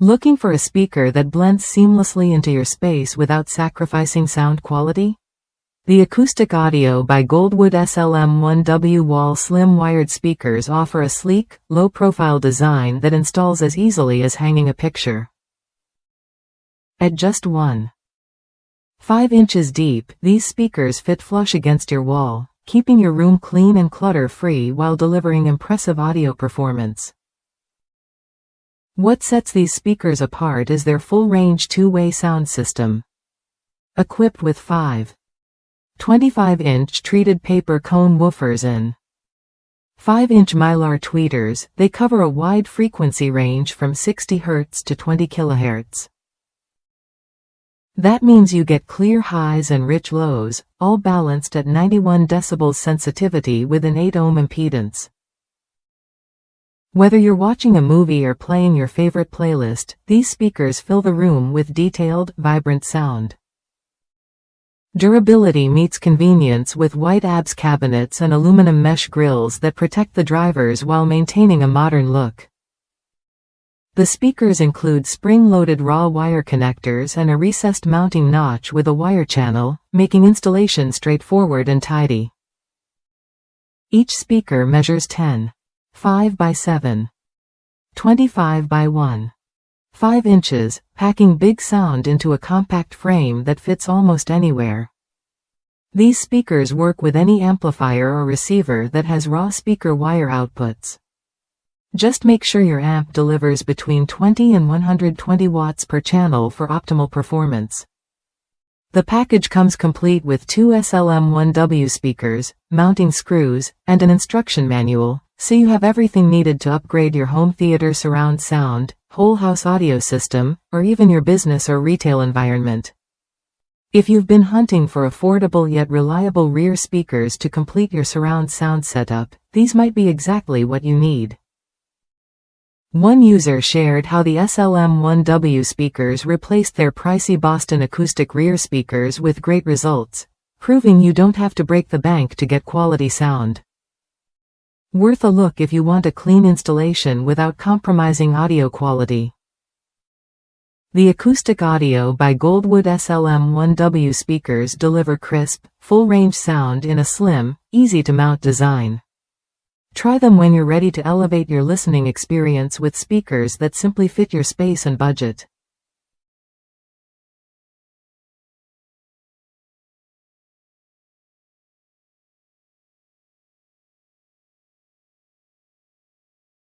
Looking for a speaker that blends seamlessly into your space without sacrificing sound quality? The Acoustic Audio by Goldwood SLM1W wall slim wired speakers offer a sleek, low-profile design that installs as easily as hanging a picture. At just 1.5 inches deep, these speakers fit flush against your wall, keeping your room clean and clutter-free while delivering impressive audio performance. What sets these speakers apart is their full-range two-way sound system. Equipped with 25-inch treated paper cone woofers and 5-inch mylar tweeters, they cover a wide frequency range from 60 Hz to 20 kHz. That means you get clear highs and rich lows, all balanced at 91 decibels sensitivity with an 8 ohm impedance. Whether you're watching a movie or playing your favorite playlist, these speakers fill the room with detailed, vibrant sound. Durability meets convenience with white ABS cabinets and aluminum mesh grills that protect the drivers while maintaining a modern look. The speakers include spring-loaded raw wire connectors and a recessed mounting notch with a wire channel, making installation straightforward and tidy. Each speaker measures 10.5 by 7.25 by 1.5 inches, packing big sound into a compact frame that fits almost anywhere. These speakers work with any amplifier or receiver that has raw speaker wire outputs. Just make sure your amp delivers between 20 and 120 watts per channel for optimal performance. The package comes complete with 2 SLM1W speakers, mounting screws, and an instruction manual, so you have everything needed to upgrade your home theater surround sound, whole house audio system, or even your business or retail environment. If you've been hunting for affordable yet reliable rear speakers to complete your surround sound setup, these might be exactly what you need. One user shared how the SLM1W speakers replaced their pricey Boston Acoustic rear speakers with great results, proving you don't have to break the bank to get quality sound. Worth a look if you want a clean installation without compromising audio quality. The Acoustic Audio by Goldwood SLM1W speakers deliver crisp, full-range sound in a slim, easy-to-mount design. Try them when you're ready to elevate your listening experience with speakers that simply fit your space and budget.